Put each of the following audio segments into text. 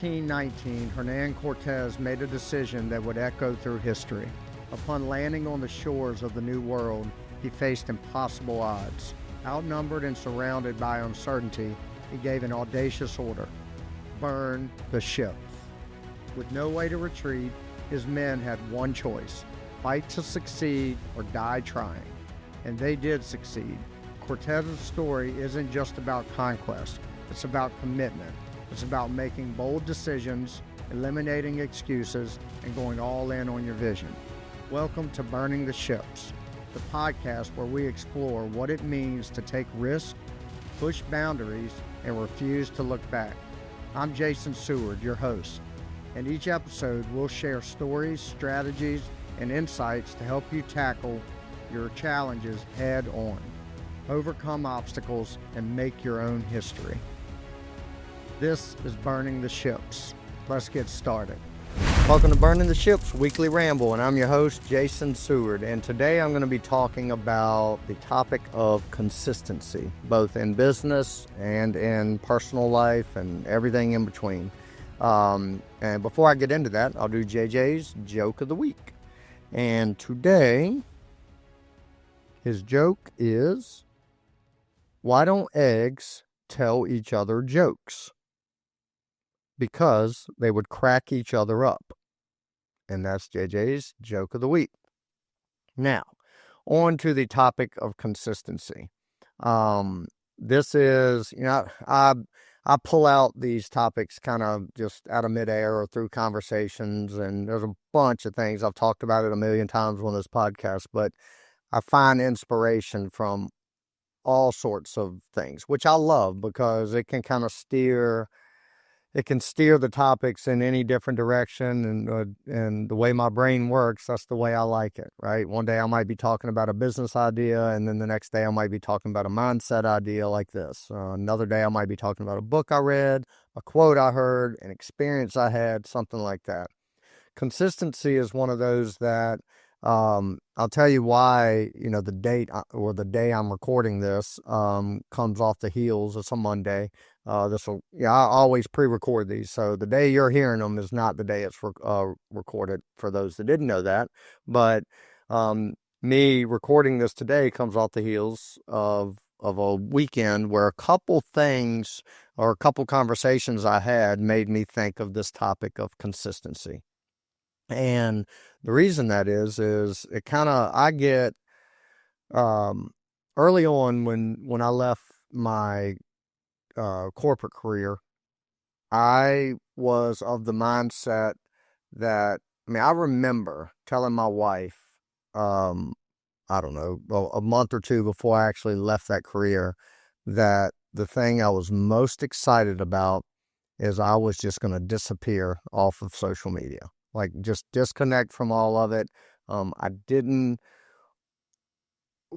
1819, Hernan Cortez made a decision that would echo through history. Upon landing on the shores of the New World, he faced impossible odds. Outnumbered and surrounded by uncertainty, he gave an audacious order: burn the ships. With no way to retreat, his men had one choice: fight to succeed or die trying. And they did succeed. Cortez's story isn't just about conquest, it's about commitment. It's about making bold decisions, eliminating excuses, and going all in on your vision. Welcome to Burning the Ships, the podcast where we explore what it means to take risks, push boundaries, and refuse to look back. I'm Jason Seward, your host, and each episode we'll share stories, strategies, and insights to help you tackle your challenges head on, overcome obstacles, and make your own history. This is Burning the Ships. Let's get started. Welcome to Burning the Ships Weekly Ramble, and I'm your host, Jason Seward. And today I'm going to be talking about the topic of consistency, both in business and in personal life and everything in between. And before I get into that, I'll do JJ's Joke of the Week. And today, his joke is, why don't eggs tell each other jokes? Because they would crack each other up. And that's JJ's Joke of the Week. Now, on to the topic of consistency. This is, I pull out these topics kind of just out of midair or through conversations, and there's a bunch of things. I've talked about it a million times on this podcast, but I find inspiration from all sorts of things, which I love because it can kind of steer the topics in any different direction, and the way my brain works, that's the way I like it, right? One day I might be talking about a business idea, and then the next day I might be talking about a mindset idea like this. Another day I might be talking about a book I read, a quote I heard, an experience I had, something like that. Consistency is one of those that I'll tell you why, the date or the day I'm recording this comes off the heels of some Monday. I always pre-record these, so the day you're hearing them is not the day it's recorded, for those that didn't know that. But me recording this today comes off the heels of a weekend where a couple things or a couple conversations I had made me think of this topic of consistency. And the reason that is it kind of, I get, early on when I left my corporate career, I was of the mindset that, I remember telling my wife, I don't know, a month or two before I actually left that career, that the thing I was most excited about is I was just going to disappear off of social media. Like, just disconnect from all of it.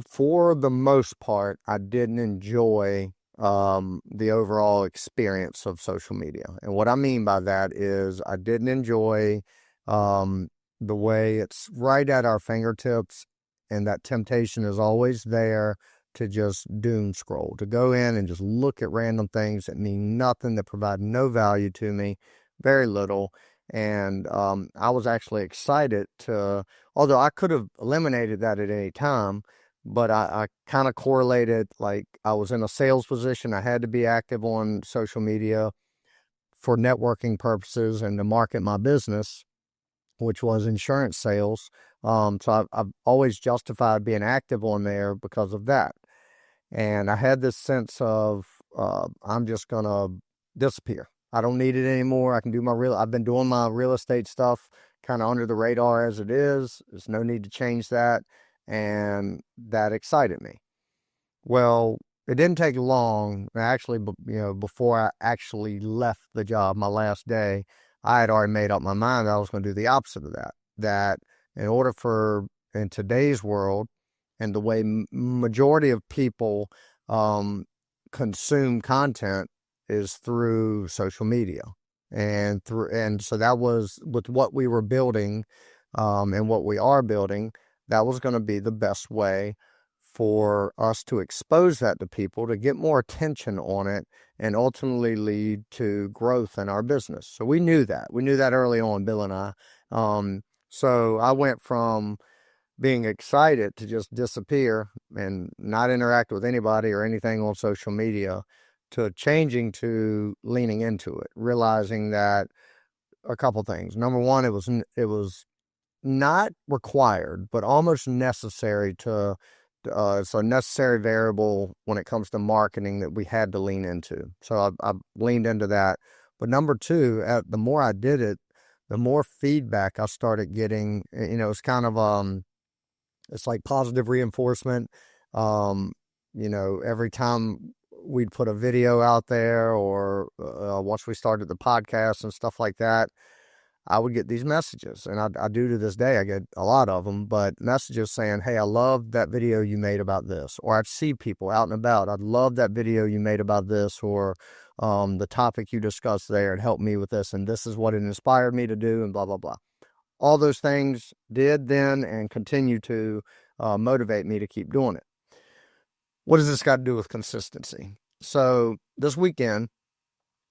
For the most part, I didn't enjoy the overall experience of social media. And what I mean by that is I didn't enjoy the way it's right at our fingertips, and that temptation is always there to just doom scroll, to go in and just look at random things that mean nothing, that provide no value to me, very little. And I was actually excited although I could have eliminated that at any time, but I kind of correlated, like, I was in a sales position. I had to be active on social media for networking purposes and to market my business, which was insurance sales. So I've always justified being active on there because of that. And I had this sense of, I'm just going to disappear. I don't need it anymore. I can do I've been doing my real estate stuff kind of under the radar as it is. There's no need to change that. And that excited me. Well, it didn't take long. Actually, before I actually left the job, my last day, I had already made up my mind that I was going to do the opposite of that. That in order in today's world, and the way majority of people consume content is through social media, and so that was with what we were building, and what we are building. That was going to be the best way for us to expose that to people, to get more attention on it, and ultimately lead to growth in our business. So we knew that. We knew that early on, Bill and I. So I went from being excited to just disappear and not interact with anybody or anything on social media to changing to leaning into it, realizing that a couple things. Number one, it was not required, but almost necessary to, it's a necessary variable when it comes to marketing that we had to lean into. So I leaned into that. But number two, the more I did it, the more feedback I started getting. It's kind of, it's like positive reinforcement. Every time we'd put a video out there or once we started the podcast and stuff like that, I would get these messages, and I do to this day. I get a lot of them, but messages saying, "Hey, I love that video you made about this," or I'd see people out and about. "I'd love that video you made about this," or the topic you discussed there. "It helped me with this, and this is what it inspired me to do," and blah, blah, blah. All those things did then and continue to motivate me to keep doing it. What does this got to do with consistency? So this weekend,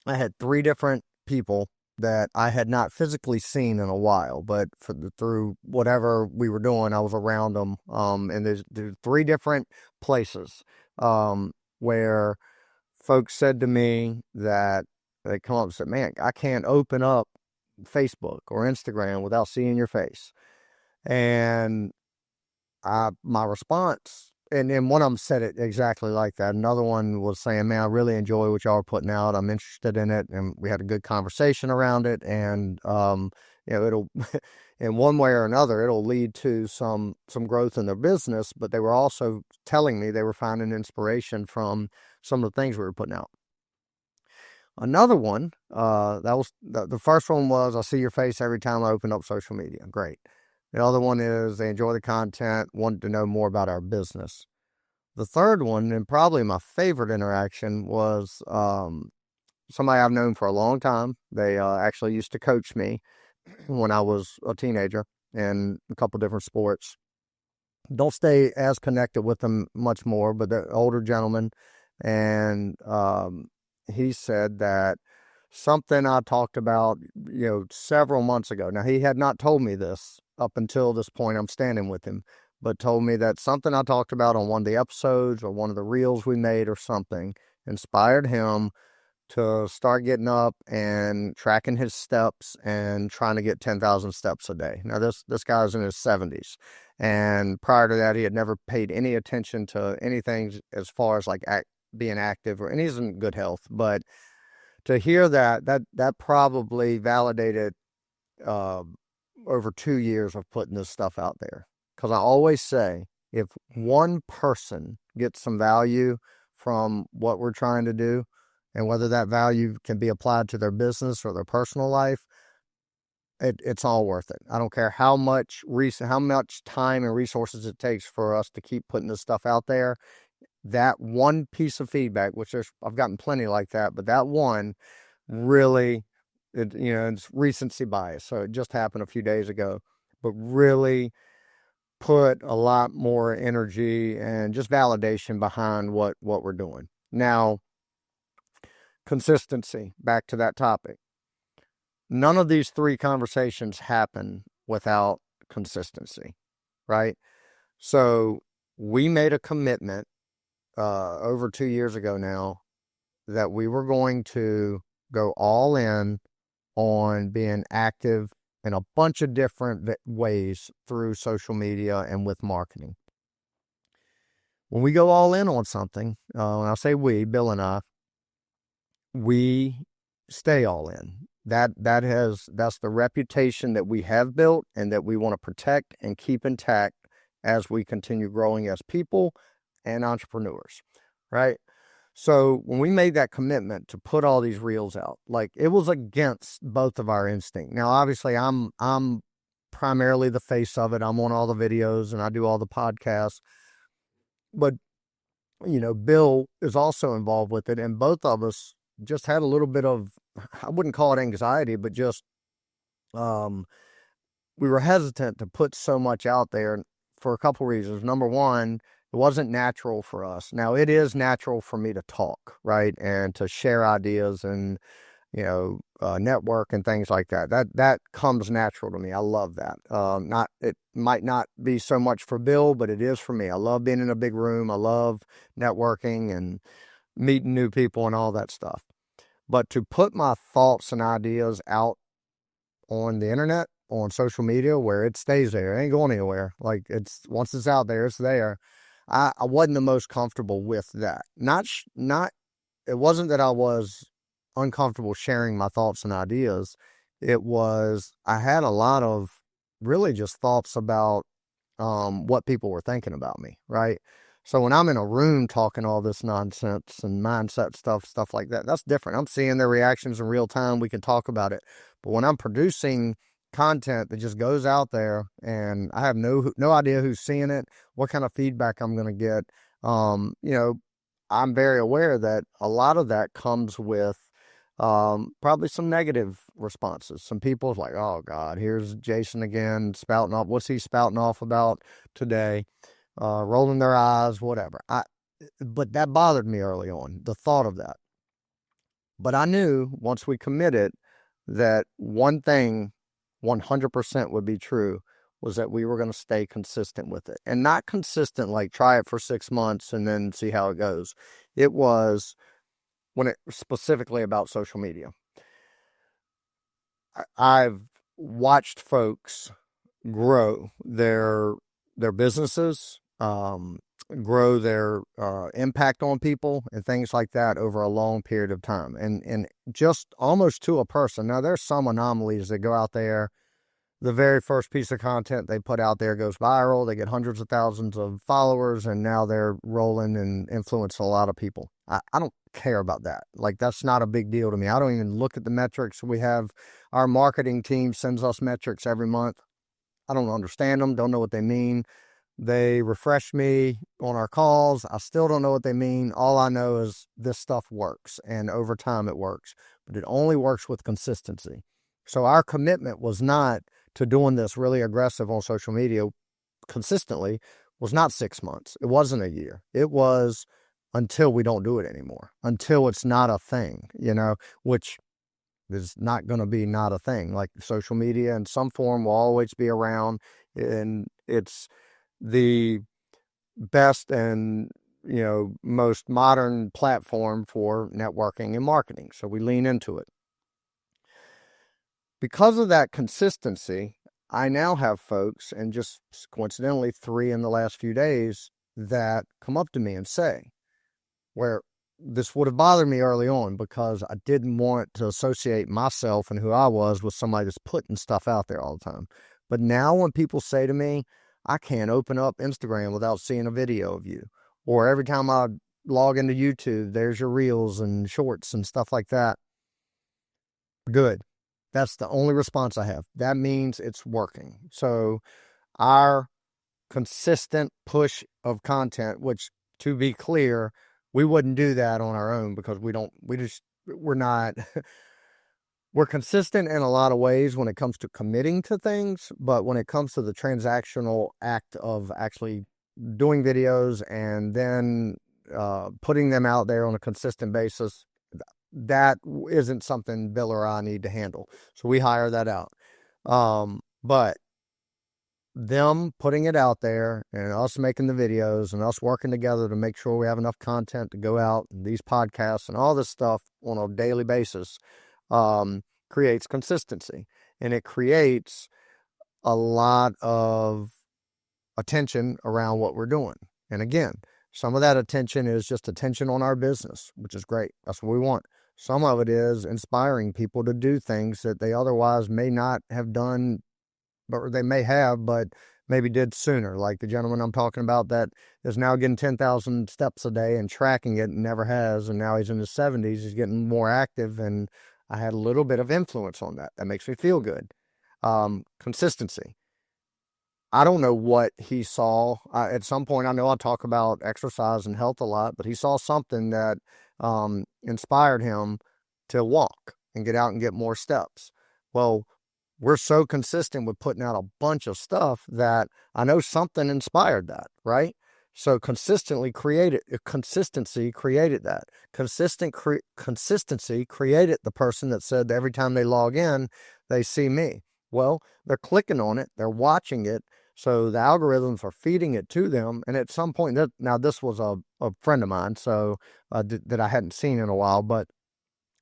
I had 3 different people that I had not physically seen in a while, but through whatever we were doing, I was around them. And there's 3 different places where folks said to me that they come up and said, "Man, I can't open up Facebook or Instagram without seeing your face." And my response, and then one of them said it exactly like that. Another one was saying, "Man, I really enjoy what y'all are putting out. I'm interested in it." And we had a good conversation around it. And, it'll, in one way or another, it'll lead to some growth in their business. But they were also telling me they were finding inspiration from some of the things we were putting out. Another one, that was the first one was, "I see your face every time I open up social media." Great. The other one is they enjoy the content, wanted to know more about our business. The third one, and probably my favorite interaction, was somebody I've known for a long time. They actually used to coach me when I was a teenager in a couple different sports. Don't stay as connected with them much more, but they're older gentlemen. And he said that something I talked about, several months ago. Now, he had not told me this up until this point. I'm standing with him, but told me that something I talked about on one of the episodes or one of the reels we made or something inspired him to start getting up and tracking his steps and trying to get 10,000 steps a day. Now, this guy's in his 70s. And prior to that, he had never paid any attention to anything as far as like being active, and he's in good health. But to hear that probably validated over 2 years of putting this stuff out there. Because I always say, if one person gets some value from what we're trying to do, and whether that value can be applied to their business or their personal life, it's all worth it. I don't care how much time and resources it takes for us to keep putting this stuff out there. That one piece of feedback, which I've gotten plenty like that, but that one really, it's recency bias. So it just happened a few days ago, but really put a lot more energy and just validation behind what we're doing. Now, consistency, back to that topic. None of these 3 conversations happen without consistency, right? So we made a commitment over 2 years ago now that we were going to go all in on being active in a bunch of different ways through social media and with marketing. When we go all in on something, and I'll say we, Bill and I, we stay all in. That's the reputation that we have built and that we want to protect and keep intact as we continue growing as people and entrepreneurs, right? So when we made that commitment to put all these reels out, like, it was against both of our instinct. Now, obviously, I'm primarily the face of it. I'm on all the videos and I do all the podcasts, but Bill is also involved with it, and both of us just had a little bit of, I wouldn't call it anxiety, but just we were hesitant to put so much out there for a couple reasons. Number one, It wasn't natural for us. Now, it is natural for me to talk, right? And to share ideas and, network and things like that. That comes natural to me. I love that. It might not be so much for Bill, but it is for me. I love being in a big room. I love networking and meeting new people and all that stuff. But to put my thoughts and ideas out on the internet, on social media, where it stays there, it ain't going anywhere. Like, once it's out there, it's there. I wasn't the most comfortable with that. It wasn't that I was uncomfortable sharing my thoughts and ideas. It was, I had a lot of really just thoughts about what people were thinking about me, right? So when I'm in a room talking all this nonsense and mindset stuff like that, that's different. I'm seeing their reactions in real time. We can talk about it. But when I'm producing content that just goes out there and I have no idea who's seeing it, what kind of feedback I'm going to get, I'm very aware that a lot of that comes with probably some negative responses. Some people's like, oh God, here's Jason again spouting off. What's he spouting off about today? Rolling their eyes, whatever. But that bothered me early on, the thought of that. But I knew once we committed that one thing 100% would be true was that we were going to stay consistent with it. And not consistent like try it for 6 months and then see how it goes. It was specifically about social media. I've watched folks grow their businesses, grow their impact on people and things like that over a long period of time, and just almost to a person. Now, there's some anomalies that go out there. The very first piece of content they put out there goes viral. They get hundreds of thousands of followers, and now they're rolling and influencing a lot of people. I don't care about that. Like, that's not a big deal to me. I don't even look at the metrics. We have our marketing team sends us metrics every month. I don't understand them, don't know what they mean. They refresh me on our calls. I still don't know what they mean. All I know is this stuff works, and over time it works. But it only works with consistency. So our commitment was not to doing this really aggressive on social media consistently, was not 6 months. It wasn't a year. It was until we don't do it anymore, until it's not a thing, which is not going to be not a thing. Like, social media in some form will always be around, and it's the best and most modern platform for networking and marketing. So we lean into it. Because of that consistency, I now have folks, and just coincidentally 3 in the last few days, that come up to me and say, where this would have bothered me early on because I didn't want to associate myself and who I was with somebody that's putting stuff out there all the time. But now when people say to me, I can't open up Instagram without seeing a video of you, or every time I log into YouTube, there's your reels and shorts and stuff like that. Good. That's the only response I have. That means it's working. So our consistent push of content, which, to be clear, we wouldn't do that on our own because we're not, we're consistent in a lot of ways when it comes to committing to things, but when it comes to the transactional act of actually doing videos and then putting them out there on a consistent basis, that isn't something Bill or I need to handle. So we hire that out. But them putting it out there and us making the videos and us working together to make sure we have enough content to go out, and these podcasts and all this stuff on a daily basis, creates consistency, and it creates a lot of attention around what we're doing. And again, some of that attention is just attention on our business, which is great. That's what we want. Some of it is inspiring people to do things that they otherwise may not have done, but they may have, but maybe did sooner. Like the gentleman I'm talking about that is now getting 10,000 steps a day and tracking it and never has. And now he's in his 70s. He's getting more active. And I had a little bit of influence on that. That makes me feel good. Consistency. I don't know what he saw. At some point, I know I talk about exercise and health a lot, but he saw something that inspired him to walk and get out and get more steps. Well, we're so consistent with putting out a bunch of stuff that I know something inspired that, right? So consistency created that. Consistency created the person that said that every time they log in, they see me. Well, they're clicking on it, they're watching it, so the algorithms are feeding it to them. And at some point, now this was a friend of mine, so that I hadn't seen in a while, but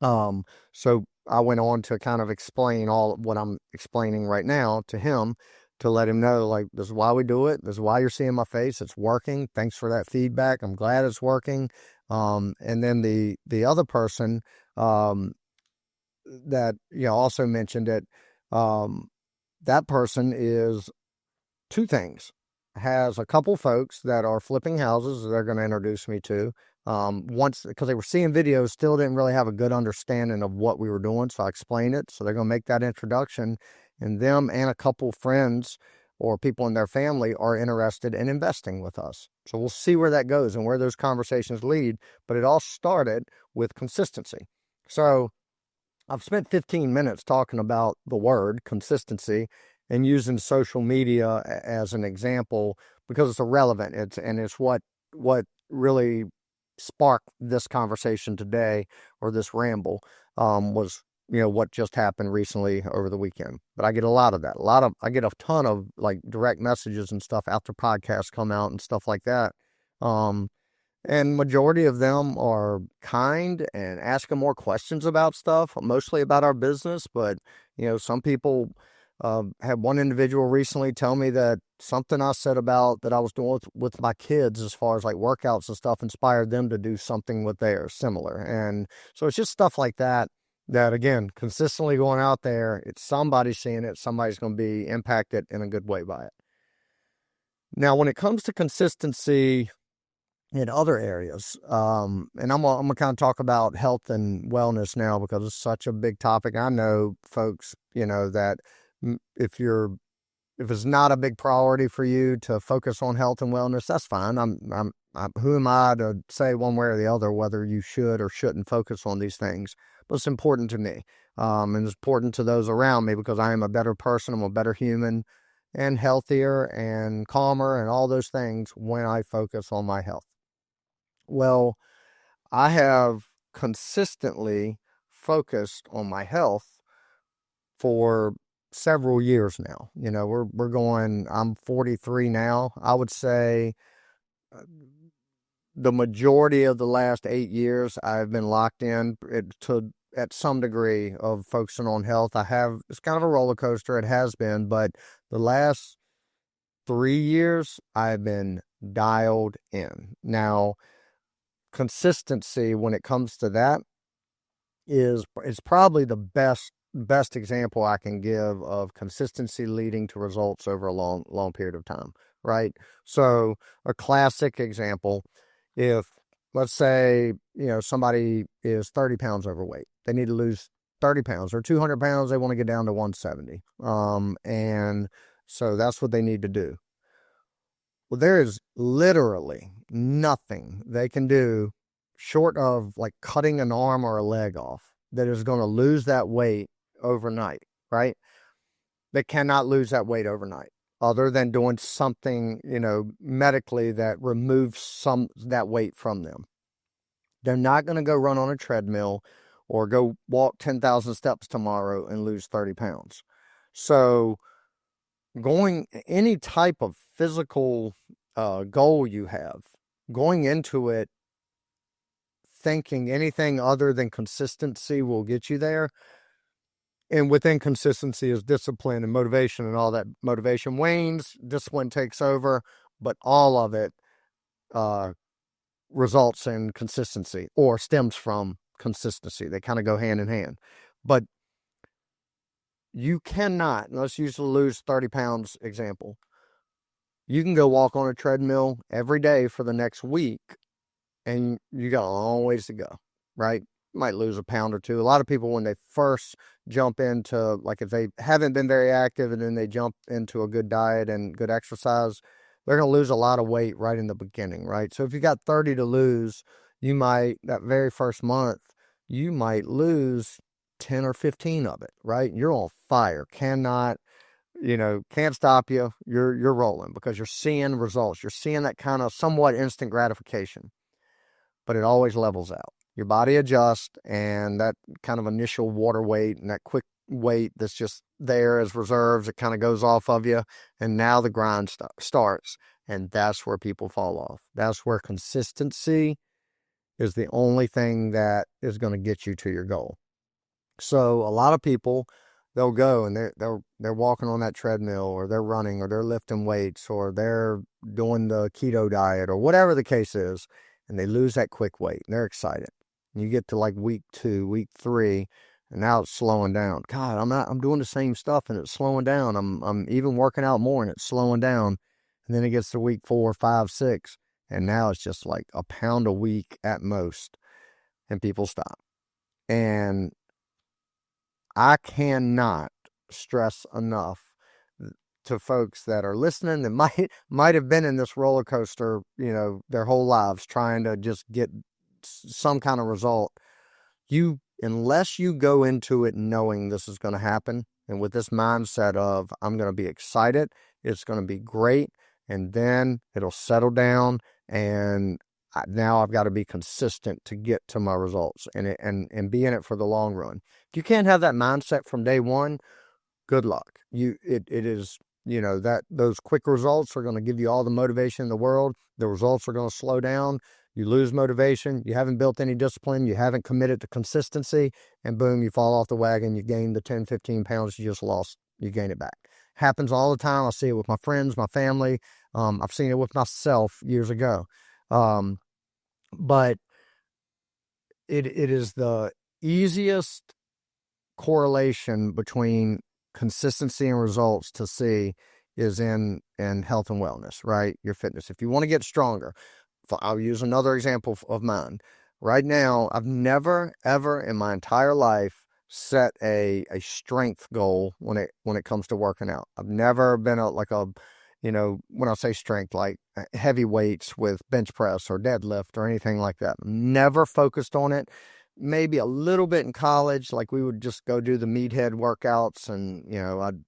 so I went on to kind of explain all what I'm explaining right now to him, to let him know, like, this is why we do it. This is why you're seeing my face. It's working. Thanks for that feedback. I'm glad it's working. And then the other person, that, also mentioned it, that person is two things. Has a couple folks that are flipping houses that they're going to introduce me to. Once, because they were seeing videos, still didn't really have a good understanding of what we were doing, so I explained it. So they're going to make that introduction, and them and a couple friends or people in their family are interested in investing with us. So we'll see where that goes and where those conversations lead. But it all started with consistency. So I've spent 15 minutes talking about the word consistency and using social media as an example because it's irrelevant. It's what really sparked this conversation today, or this ramble, was what just happened recently over the weekend. But I get a lot of that. I get a ton of like direct messages and stuff after podcasts come out and stuff like that. And majority of them are kind and asking more questions about stuff, mostly about our business. But, some people, had one individual recently tell me that something I said about that I was doing with my kids as far as like workouts and stuff inspired them to do something with theirs similar. And so it's just stuff like that, again, consistently going out there, it's somebody seeing it, somebody's going to be impacted in a good way by it. Now, when it comes to consistency in other areas, and I'm gonna kind of talk about health and wellness now because it's such a big topic. I know, folks, that if it's not a big priority for you to focus on health and wellness, that's fine. Who am I to say one way or the other whether you should or shouldn't focus on these things? But it's important to me, and it's important to those around me because I am a better person. I'm a better human, and healthier and calmer and all those things when I focus on my health. Well, I have consistently focused on my health for several years now. I'm 43 now. I would say the majority of the last 8 years I've been locked in at some degree of focusing on health. It's kind of a roller coaster. It has been, but the last 3 years I've been dialed in. Now, consistency when it comes to that is probably the best example I can give of consistency leading to results over a long period of time, right? So a classic example, if let's say, somebody is 30 pounds overweight, they need to lose 30 pounds or 200 pounds, they want to get down to 170. And so that's what they need to do. Well, there is literally nothing they can do short of like cutting an arm or a leg off that is going to lose that weight overnight, right? They cannot lose that weight overnight other than doing something, medically that removes that weight from them. They're not going to go run on a treadmill or go walk 10,000 steps tomorrow and lose 30 pounds. So going any type of physical goal you have, going into it thinking anything other than consistency will get you there. And within consistency is discipline and motivation, and all that. Motivation wanes, discipline takes over, but all of it results in consistency or stems from consistency. They kind of go hand in hand. But you cannot, let's use the lose 30 pounds example. You can go walk on a treadmill every day for the next week, and you got a long ways to go, right? You might lose a pound or two. A lot of people, when they first jump into, like, if they haven't been very active and then they jump into a good diet and good exercise, they're going to lose a lot of weight right in the beginning, right? So if you got 30 to lose, you might, that very first month, you might lose 10 or 15 of it, right? You're on fire. can't stop you. You're rolling because you're seeing results. You're seeing that kind of somewhat instant gratification, but it always levels out. Your body adjusts, and that kind of initial water weight and that quick weight that's just there as reserves, it kind of goes off of you, and now the grind starts, and that's where people fall off. That's where consistency is the only thing that is going to get you to your goal. So a lot of people, they'll go and they're walking on that treadmill, or they're running, or they're lifting weights, or they're doing the keto diet, or whatever the case is, and they lose that quick weight and they're excited. And you get to like week 2, week 3, and now it's slowing down. God, I'm doing the same stuff and it's slowing down. I'm even working out more and it's slowing down. And then it gets to week 4, 5, 6, and now it's just like a pound a week at most, and people stop. And I cannot stress enough to folks that are listening that might have been in this roller coaster, their whole lives, trying to just get some kind of result. Unless you go into it knowing this is going to happen, and with this mindset of, I'm going to be excited, it's going to be great, and then it'll settle down, and now I've got to be consistent to get to my results and be in it for the long run. If you can't have that mindset from day one, good luck. It is, that those quick results are going to give you all the motivation in the world. The results are going to slow down. You lose motivation. You haven't built any discipline. You haven't committed to consistency, and boom, you fall off the wagon. You gain the 10, 15 pounds you just lost. You gain it back. Happens all the time. I see it with my friends, my family. I've seen it with myself years ago. But it is the easiest correlation between consistency and results to see is in health and wellness, right? Your fitness. If you want to get stronger, I'll use another example of mine. Right now, I've never, ever in my entire life set a strength goal when it comes to working out. I've never been when I say strength, like heavy weights with bench press or deadlift or anything like that. Never focused on it. Maybe a little bit in college, like we would just go do the meathead workouts, and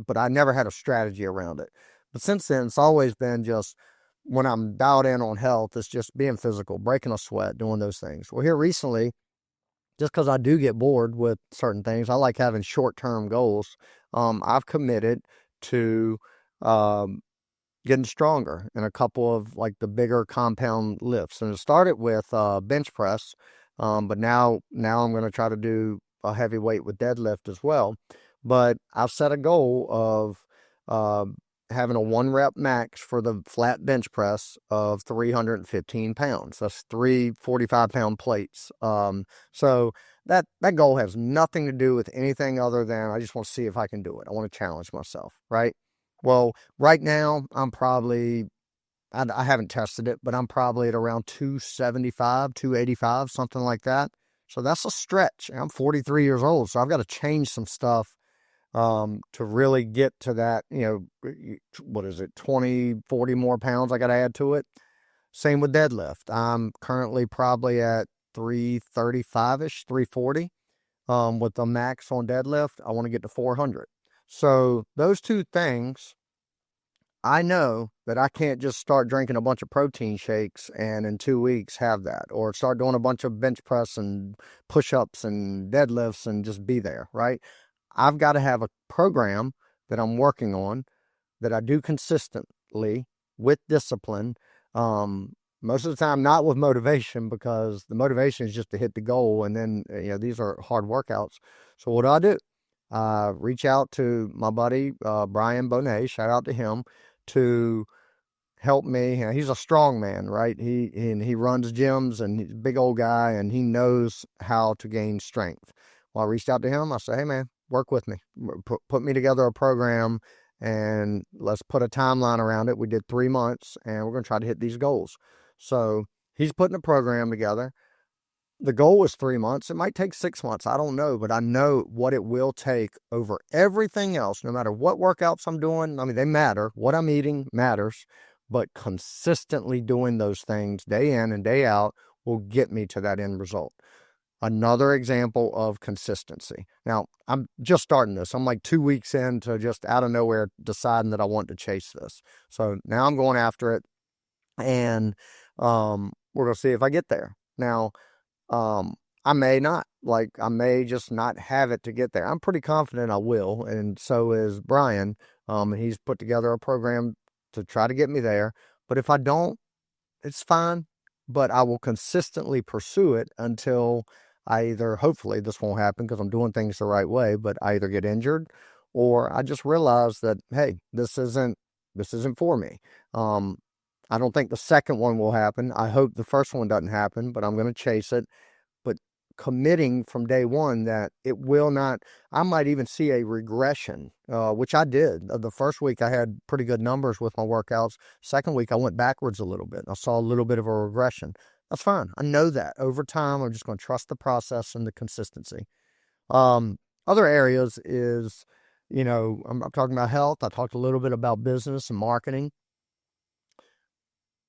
but I never had a strategy around it. But since then, it's always been just, when I'm dialed in on health, it's just being physical, breaking a sweat, doing those things. Well, here recently, just because I do get bored with certain things, I like having short-term goals. I've committed to getting stronger in a couple of like the bigger compound lifts, and it started with bench press, but now I'm going to try to do a heavy weight with deadlift as well. But I've set a goal of having a 1 rep max for the flat bench press of 315 pounds. That's 3 45-pound plates. So that goal has nothing to do with anything other than I just want to see if I can do it. I want to challenge myself, right? Well, right now I'm probably, I haven't tested it, but I'm probably at around 275, 285, something like that. So that's a stretch. I'm 43 years old, so I've got to change some stuff to really get to that, what is it, 20, 40 more pounds I got to add to it. Same with deadlift. I'm currently probably at 335-ish, 340 with the max on deadlift. I want to get to 400. So those two things, I know that I can't just start drinking a bunch of protein shakes and in 2 weeks have that, or start doing a bunch of bench press and push-ups and deadlifts and just be there, right? I've got to have a program that I'm working on that I do consistently with discipline. Most of the time, not with motivation, because the motivation is just to hit the goal. And then, these are hard workouts. So what do? Reach out to my buddy, Brian Bonet, shout out to him, to help me. He's a strong man, right? He runs gyms, and he's a big old guy, and he knows how to gain strength. Well, I reached out to him. I said, hey man, work with me, put me together a program, and let's put a timeline around it. We did 3 months, and we're going to try to hit these goals. So he's putting a program together. The goal is 3 months. It might take 6 months. I don't know, but I know what it will take over everything else, no matter what workouts I'm doing. I mean, they matter. What I'm eating matters, but consistently doing those things day in and day out will get me to that end result. Another example of consistency. Now, I'm just starting this. I'm like 2 weeks into just out of nowhere deciding that I want to chase this. So now I'm going after it, and we're going to see if I get there. Now, I may not. Like, I may just not have it to get there. I'm pretty confident I will, and so is Brian. He's put together a program to try to get me there. But if I don't, it's fine. But I will consistently pursue it until I either, hopefully this won't happen because I'm doing things the right way, but I either get injured or I just realize that, hey, this isn't for me. Um, I don't think the second one will happen. I hope the first one doesn't happen, but I'm going to chase it. But committing from day one that it will not, I might even see a regression, which I did. The first week I had pretty good numbers with my workouts. Second week I went backwards a little bit. I saw a little bit of a regression. That's fine. I know that over time, I'm just going to trust the process and the consistency. Um, Other areas is, I'm talking about health. I talked a little bit about business and marketing.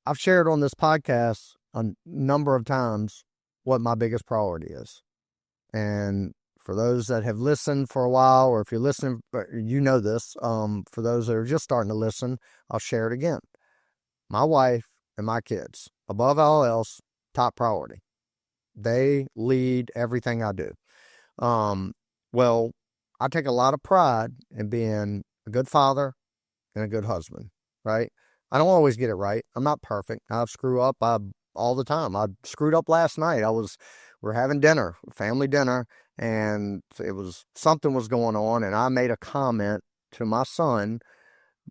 I've shared on this podcast a number of times what my biggest priority is. And for those that have listened for a while, or if you're listening, you know this. For those that are just starting to listen, I'll share it again. My wife and my kids, above all else, top priority. They lead everything I do. Well, I take a lot of pride in being a good father and a good husband, right? I don't always get it right. I'm not perfect. I screw up all the time. I screwed up last night. We're having dinner, family dinner, and something was going on, and I made a comment to my son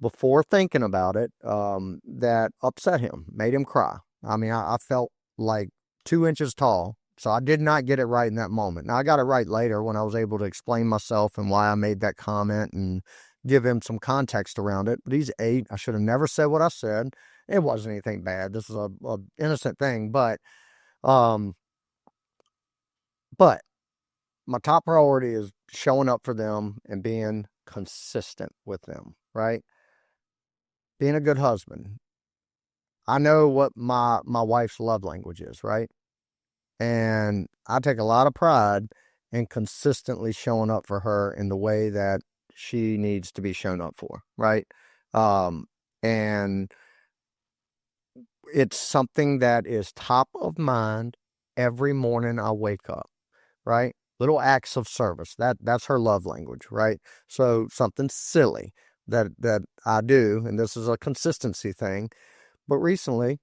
before thinking about it, that upset him, made him cry. I mean, I felt like 2 inches tall. So I did not get it right in that moment. Now, I got it right later when I was able to explain myself and why I made that comment and give him some context around it. But he's 8. I should have never said what I said. It wasn't anything bad. This is a innocent thing. Um, but my top priority is showing up for them and being consistent with them, right? Being a good husband. I know what my wife's love language is, right? And I take a lot of pride in consistently showing up for her in the way that she needs to be shown up for, right? And it's something that is top of mind every morning I wake up, right? Little acts of service. That's her love language, right? So something silly that I do, and this is a consistency thing. But recently,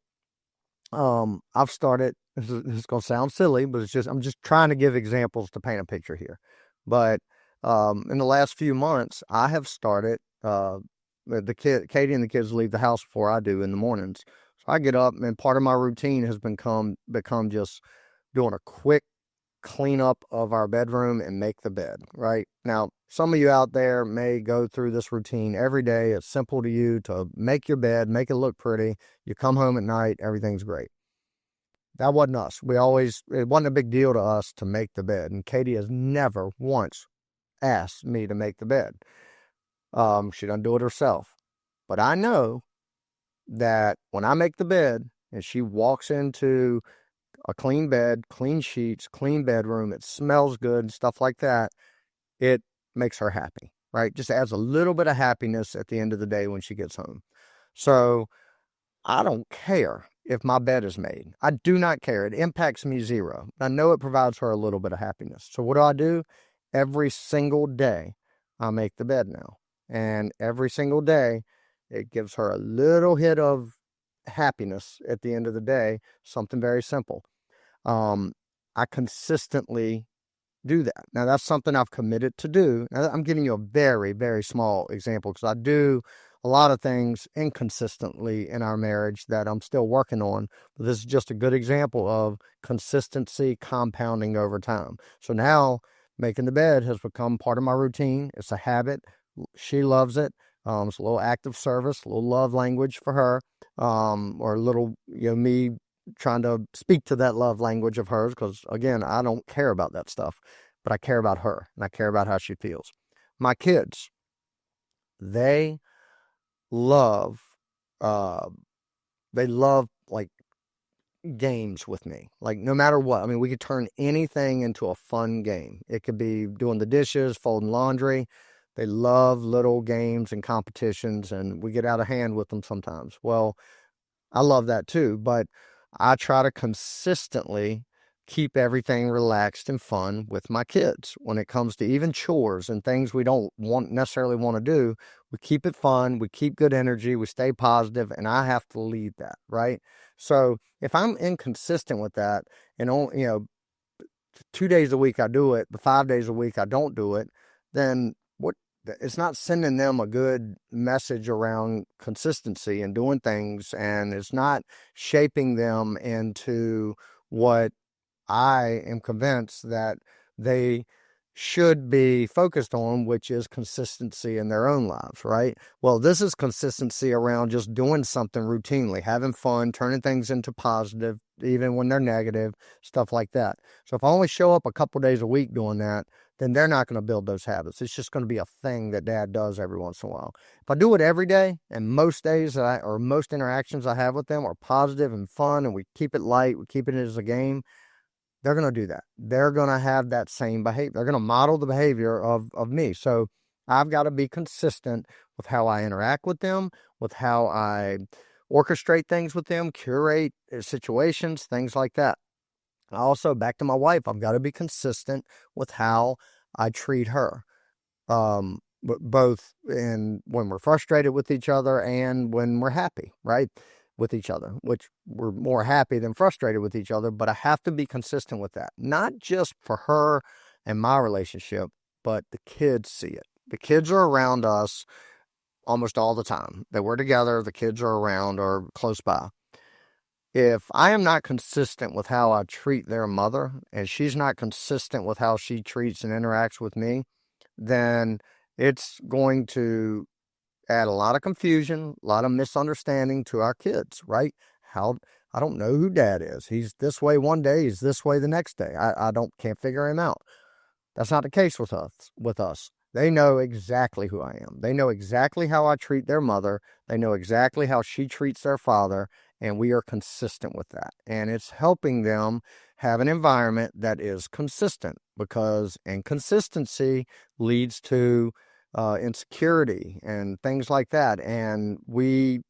I've started, this is going to sound silly, but I'm just trying to give examples to paint a picture here. But in the last few months, I have started, Katie and the kids leave the house before I do in the mornings. So I get up, and part of my routine has become just doing a quick cleanup of our bedroom and make the bed, right? Now, some of you out there may go through this routine every day. It's simple to you to make your bed, make it look pretty. You come home at night, everything's great. That wasn't us. It wasn't a big deal to us to make the bed. And Katie has never once asked me to make the bed. She doesn't do it herself. But I know that when I make the bed and she walks into a clean bed, clean sheets, clean bedroom, it smells good, stuff like that, it makes her happy, right? Just adds a little bit of happiness at the end of the day when she gets home. So I don't care if my bed is made. I do not care. It impacts me zero. I know it provides her a little bit of happiness. So what do? Every single day, I make the bed now. And every single day, it gives her a little hit of happiness at the end of the day, something very simple. I consistently do that. Now, that's something I've committed to do. Now, I'm giving you a very, very small example because I do a lot of things inconsistently in our marriage that I'm still working on. But this is just a good example of consistency compounding over time. So now making the bed has become part of my routine. It's a habit. She loves it. It's a little act of service, a little love language for her, or a little, me trying to speak to that love language of hers, because again, I don't care about that stuff, but I care about her and I care about how she feels. My kids, they love, uh, they love like games with me. Like, no matter what. I mean, we could turn anything into a fun game. It could be doing the dishes, folding laundry. They love little games and competitions, and we get out of hand with them sometimes. Well, I love that too, but I try to consistently keep everything relaxed and fun with my kids. When it comes to even chores and things we don't necessarily want to do, we keep it fun, we keep good energy, we stay positive, and I have to lead that, right? So if I'm inconsistent with that, and only, 2 days a week I do it, but 5 days a week I don't do it, then what? It's not sending them a good message around consistency and doing things, and it's not shaping them into what I am convinced that they should be focused on, which is consistency in their own lives, right? Well, this is consistency around just doing something routinely, having fun, turning things into positive, even when they're negative, stuff like that. So if I only show up a couple days a week doing that, then they're not going to build those habits. It's just going to be a thing that dad does every once in a while. If I do it every day, and most days or most interactions I have with them are positive and fun, and we keep it light, we keep it as a game, they're going to do that. They're going to have that same behavior. They're going to model the behavior of me. So I've got to be consistent with how I interact with them, with how I orchestrate things with them, curate situations, things like that. Also, back to my wife, I've got to be consistent with how I treat her. Both in when we're frustrated with each other and when we're happy, right, with each other, which we're more happy than frustrated with each other. But I have to be consistent with that, not just for her and my relationship, but the kids see it. The kids are around us almost all the time. That we're together, the kids are around or close by. If I am not consistent with how I treat their mother, and she's not consistent with how she treats and interacts with me, then it's going to add a lot of confusion, a lot of misunderstanding to our kids, right? How I don't know who dad is. He's this way one day, he's this way the next day. I can't figure him out. That's not the case with us. They know exactly who I am. They know exactly how I treat their mother. They know exactly how she treats their father, and we are consistent with that. And it's helping them have an environment that is consistent, because inconsistency leads to insecurity and things like that. And we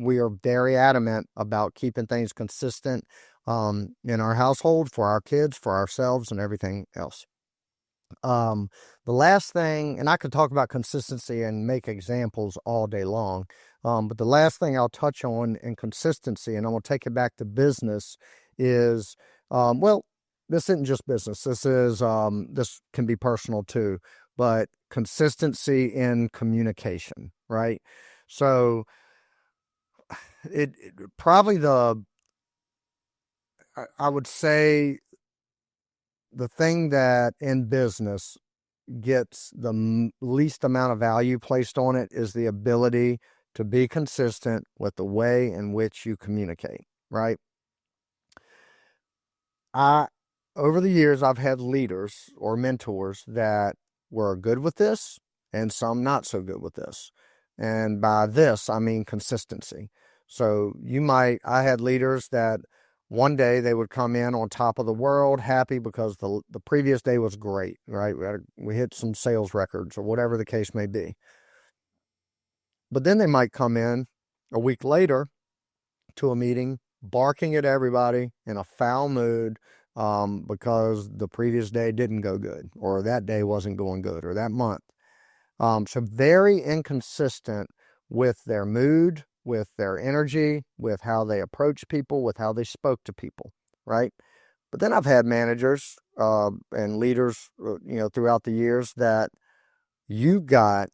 are very adamant about keeping things consistent in our household, for our kids, for ourselves, and everything else. Um, the last thing, and I could talk about consistency and make examples all day long, but the last thing I'll touch on in consistency, and I'm going to take it back to business, is, well, this isn't just business. This can be personal too, but consistency in communication, right? So it probably I would say the thing that in business gets the least amount of value placed on it is the ability to be consistent with the way in which you communicate, right? I Over the years, I've had leaders or mentors that were good with this and some not so good with this. And by this, I mean consistency. So I had leaders that one day they would come in on top of the world, happy because the previous day was great, right? We hit some sales records or whatever the case may be. But then they might come in a week later to a meeting, barking at everybody in a foul mood, because the previous day didn't go good, or that day wasn't going good, or that month. So very inconsistent with their mood, with their energy, with how they approach people, with how they spoke to people, right? But then I've had managers and leaders, throughout the years that you got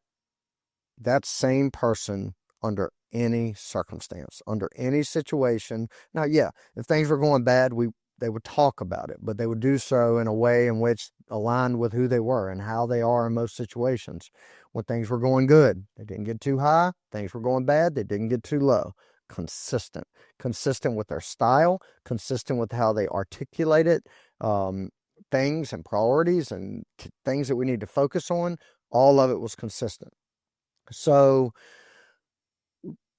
that same person under any circumstance, under any situation. Now, yeah, if things were going bad, they would talk about it, but they would do so in a way in which aligned with who they were and how they are in most situations. When things were going good, they didn't get too high. Things were going bad, they didn't get too low. Consistent with their style, consistent with how they articulated things and priorities and things that we need to focus on. All of it was consistent. So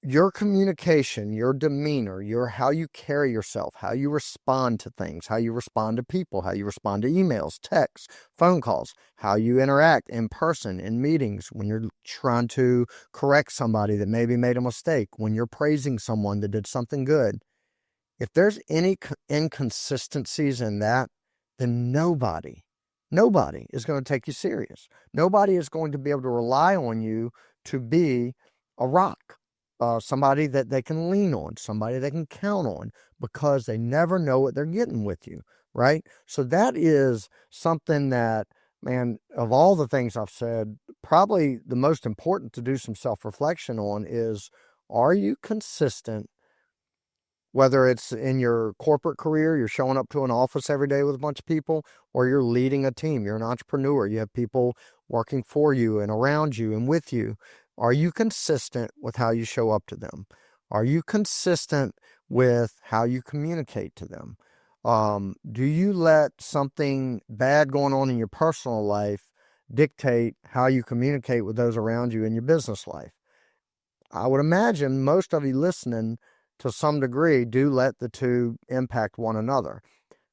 your communication, your demeanor, your how you carry yourself, how you respond to things, how you respond to people, how you respond to emails, texts, phone calls, how you interact in person in meetings when you're trying to correct somebody that maybe made a mistake, when you're praising someone that did something good. If there's any inconsistencies in that, then nobody is going to take you serious. Nobody is going to be able to rely on you to be a rock, somebody that they can lean on, somebody they can count on, because they never know what they're getting with you, right? So that is something that, man, of all the things I've said, probably the most important to do some self-reflection on is, are you consistent? Whether it's in your corporate career, you're showing up to an office every day with a bunch of people, or you're leading a team, you're an entrepreneur, you have people working for you and around you and with you. Are you consistent with how you show up to them? Are you consistent with how you communicate to them? Do you let something bad going on in your personal life dictate how you communicate with those around you in your business life? I would imagine most of you listening to some degree do let the two impact one another.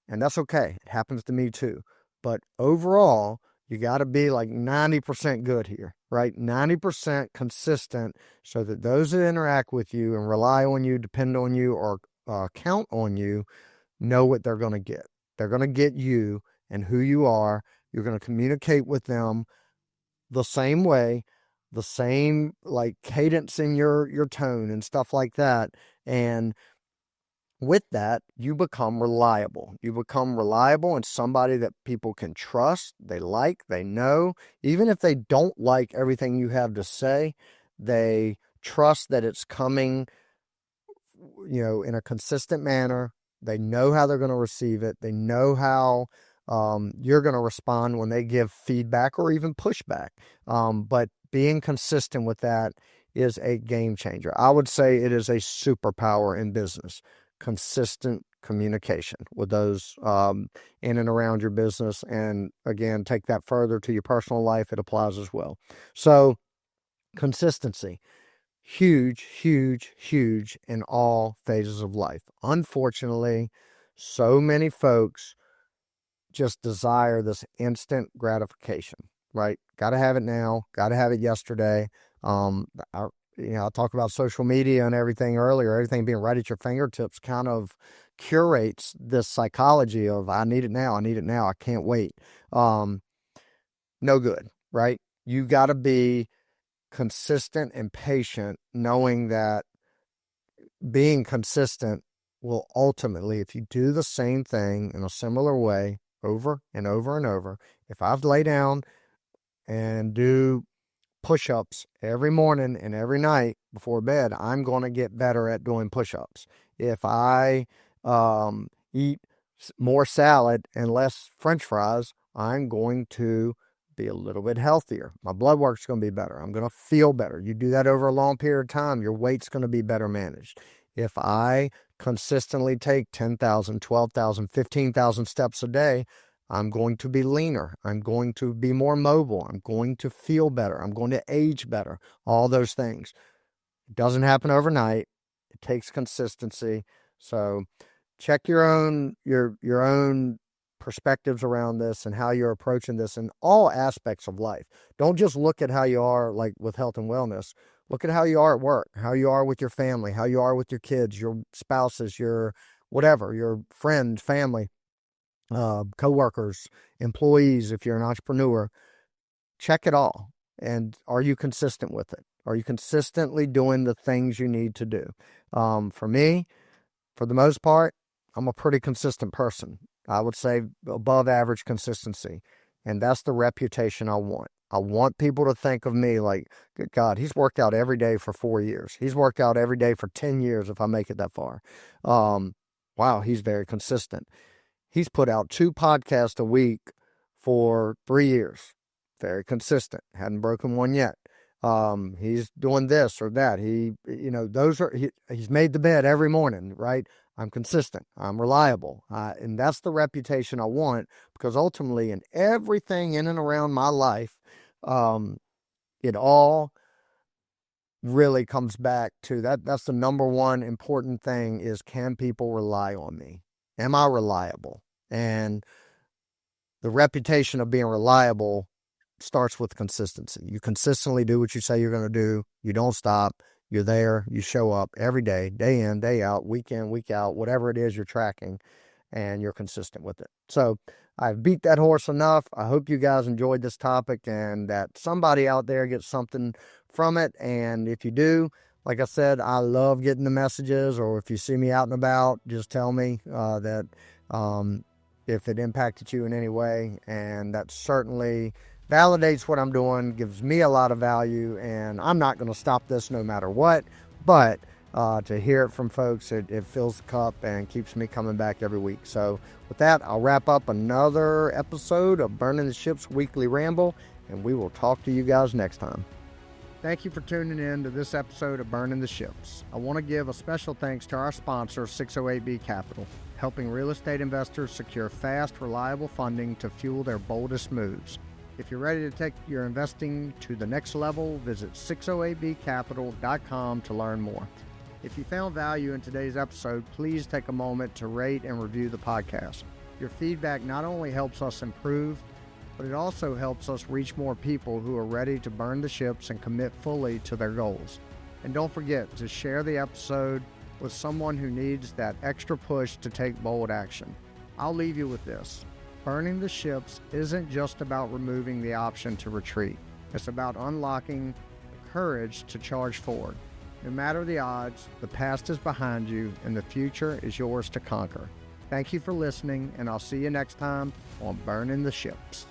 And that's okay. It happens to me too. But overall, you got to be like 90% good here, right? 90% consistent so that those that interact with you and rely on you, depend on you, or count on you know what they're going to get. They're going to get you and who you are. You're going to communicate with them the same way, the same like cadence in your tone and stuff like that. And with that, you become reliable. You become reliable and somebody that people can trust, they like, they know. Even if they don't like everything you have to say, they trust that it's coming, in a consistent manner. They know how they're going to receive it. They know how you're going to respond when they give feedback or even pushback. But being consistent with that is a game changer. I would say it is a superpower in business. Consistent communication with those in and around your business. And again, take that further to your personal life. It applies as well. So consistency. Huge, huge, huge in all phases of life. Unfortunately, so many folks just desire this instant gratification, right? Got to have it now, got to have it yesterday. I talked about social media and everything earlier. Everything being right at your fingertips kind of curates this psychology of I need it now, I can't wait. No good, right? You got to be consistent and patient, knowing that being consistent will ultimately, if you do the same thing in a similar way over and over and over, if I lay down and do push-ups every morning and every night before bed, I'm going to get better at doing push-ups. If I eat more salad and less French fries, I'm going to be a little bit healthier. My blood work's going to be better. I'm going to feel better. You do that over a long period of time, your weight's going to be better managed. If I consistently take 10,000, 12,000, 15,000 steps a day, I'm going to be leaner. I'm going to be more mobile. I'm going to feel better. I'm going to age better. All those things. It doesn't happen overnight. It takes consistency. So check your own perspectives around this and how you're approaching this in all aspects of life. Don't just look at how you are like with health and wellness. Look at how you are at work, how you are with your family, how you are with your kids, your spouses, your whatever, your friend, family, coworkers, employees, if you're an entrepreneur. Check it all. And are you consistent with it? Are you consistently doing the things you need to do? For me, for the most part, I'm a pretty consistent person. I would say above average consistency. And that's the reputation I want. I want people to think of me like, good God, he's worked out every day for 4 years. He's worked out every day for 10 years if I make it that far. Wow, he's very consistent. He's put out 2 podcasts a week for 3 years. Very consistent. Hadn't broken one yet. He's doing this or that. He's made the bed every morning, right? I'm consistent. I'm reliable. And that's the reputation I want, because ultimately in everything in and around my life, it all really comes back to that. That's the number one important thing is, can people rely on me? Am I reliable? And the reputation of being reliable starts with consistency. You consistently do what you say you're going to do. You don't stop. You're there. You show up every day, day in, day out, week in, week out, whatever it is you're tracking, and you're consistent with it. So I've beat that horse enough. I hope you guys enjoyed this topic and that somebody out there gets something from it. And if you do, like I said, I love getting the messages, or if you see me out and about, just tell me that if it impacted you in any way. And that certainly validates what I'm doing, gives me a lot of value, and I'm not going to stop this no matter what. But to hear it from folks, it fills the cup and keeps me coming back every week. So with that, I'll wrap up another episode of Burning the Ships Weekly Ramble, and we will talk to you guys next time. Thank you for tuning in to this episode of Burning the Ships. I want to give a special thanks to our sponsor, 608B Capital, helping real estate investors secure fast, reliable funding to fuel their boldest moves. If you're ready to take your investing to the next level, visit 608bcapital.com to learn more. If you found value in today's episode, please take a moment to rate and review the podcast. Your feedback not only helps us improve, but it also helps us reach more people who are ready to burn the ships and commit fully to their goals. And don't forget to share the episode with someone who needs that extra push to take bold action. I'll leave you with this. Burning the ships isn't just about removing the option to retreat. It's about unlocking the courage to charge forward. No matter the odds, the past is behind you and the future is yours to conquer. Thank you for listening, and I'll see you next time on Burning the Ships.